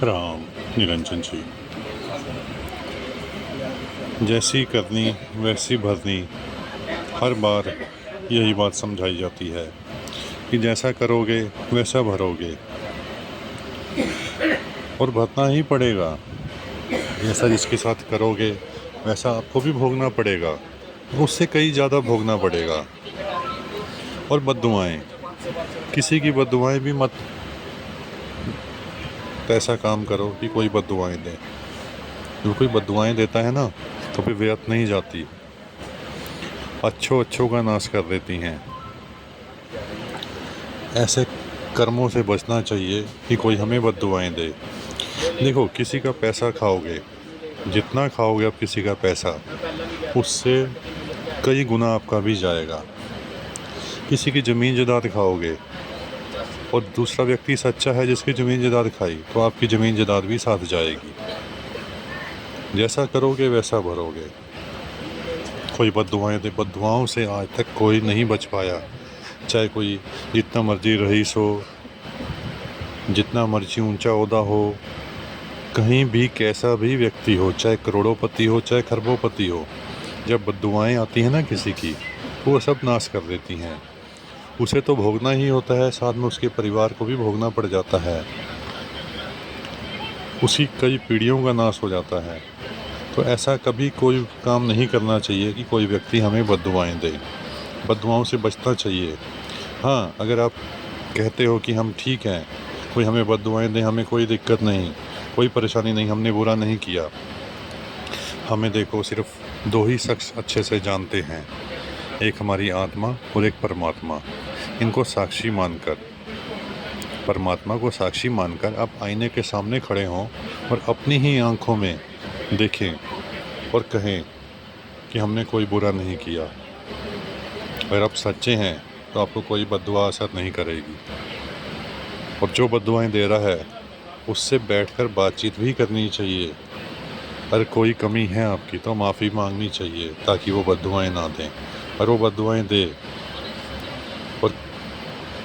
राम निरंजन जी। जैसी करनी वैसी भरनी, हर बार यही बात समझाई जाती है कि जैसा करोगे वैसा भरोगे और भरना ही पड़ेगा। जैसा जिसके साथ करोगे वैसा आपको भी भोगना पड़ेगा, उससे कई ज़्यादा भोगना पड़ेगा। और बद्दुआएं, किसी की बद्दुआएं भी मत ऐसा काम करो कि कोई बद्दुआएं दे। जो कोई बद्दुआएं देता है ना, तो फिर व्यर्थ नहीं जाती, अच्छों का नाश कर देती हैं। ऐसे कर्मों से बचना चाहिए कि कोई हमें बद्दुआएं दे। देखो, किसी का पैसा खाओगे, जितना खाओगे आप किसी का पैसा, उससे कई गुना आपका भी जाएगा। किसी की ज़मीन जायदाद खाओगे और दूसरा व्यक्ति सच्चा है जिसकी ज़मीन जायदाद खाई, तो आपकी ज़मीन जायदाद भी साथ जाएगी। जैसा करोगे वैसा भरोगे। कोई बद्दुआएं दे, बद्दुआओं से आज तक कोई नहीं बच पाया। चाहे कोई जितना मर्जी रईस हो, जितना मर्जी ऊंचा ओहदा हो, कहीं भी कैसा भी व्यक्ति हो, चाहे करोड़ोंपति हो चाहे खरबोपति हो, जब बद्दुआएं आती हैं ना किसी की, वो सब नाश कर देती हैं। उसे तो भोगना ही होता है, साथ में उसके परिवार को भी भोगना पड़ जाता है, उसी कई पीढ़ियों का नाश हो जाता है। तो ऐसा कभी कोई काम नहीं करना चाहिए कि कोई व्यक्ति हमें बद्दुआएं दे। बद्दुआओं से बचना चाहिए। हाँ, अगर आप कहते हो कि हम ठीक हैं, कोई हमें बद्दुआएं दे, हमें कोई दिक्कत नहीं, कोई परेशानी नहीं, हमने बुरा नहीं किया। हमें देखो, सिर्फ दो ही शख्स अच्छे से जानते हैं, एक हमारी आत्मा और एक परमात्मा। इनको साक्षी मानकर, परमात्मा को साक्षी मानकर आप आईने के सामने खड़े हों और अपनी ही आंखों में देखें और कहें कि हमने कोई बुरा नहीं किया। अगर आप सच्चे हैं तो आपको कोई बद्दुआ असर नहीं करेगी। और जो बद्दुआएं दे रहा है उससे बैठकर बातचीत भी करनी चाहिए। अगर कोई कमी है आपकी तो माफ़ी मांगनी चाहिए, ताकि वो बद्दुआएं ना दें। और वो बद्दुआएं दे, और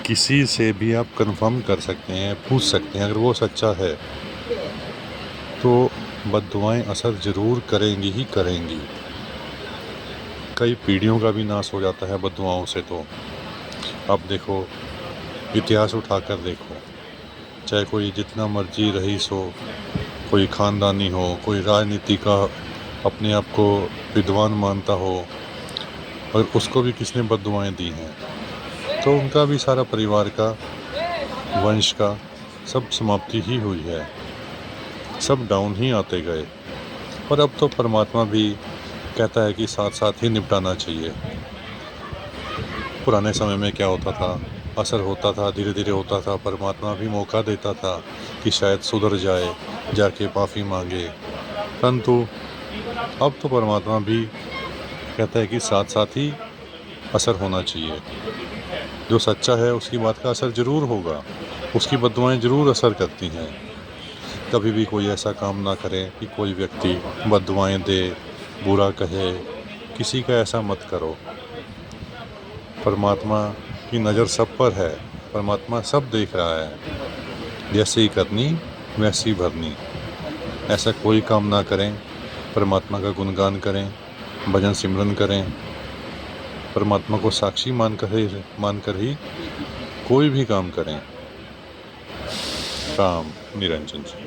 किसी से भी आप कंफर्म कर सकते हैं, पूछ सकते हैं, अगर वो सच्चा है तो बद्दुआएं असर ज़रूर करेंगी ही करेंगी। कई पीढ़ियों का भी नाश हो जाता है बद्दुआओं से। तो अब देखो, इतिहास उठाकर देखो, चाहे कोई जितना मर्जी रईस हो, कोई ख़ानदानी हो, कोई राजनीति का अपने आप को विद्वान मानता हो, और उसको भी किसने बद्दुआएं दी हैं, तो उनका भी सारा परिवार का, वंश का सब समाप्ति ही हुई है, सब डाउन ही आते गए। और अब तो परमात्मा भी कहता है कि साथ साथ ही निपटाना चाहिए। पुराने समय में क्या होता था, असर होता था, धीरे धीरे होता था, परमात्मा भी मौका देता था कि शायद सुधर जाए, जाके माफ़ी मांगे। परंतु अब तो परमात्मा भी कहता है कि साथ साथ ही असर होना चाहिए। जो सच्चा है उसकी बात का असर ज़रूर होगा, उसकी बद्दुआएं ज़रूर असर करती हैं। कभी भी कोई ऐसा काम ना करें कि कोई व्यक्ति बद्दुआएं दे, बुरा कहे, किसी का ऐसा मत करो। परमात्मा की नज़र सब पर है, परमात्मा सब देख रहा है। जैसे ही करनी वैसी भरनी। ऐसा कोई काम ना करें, परमात्मा का गुणगान करें, भजन सिमरन करें, परमात्मा को साक्षी मानकर ही कोई भी काम करें। राम निरंजन जी।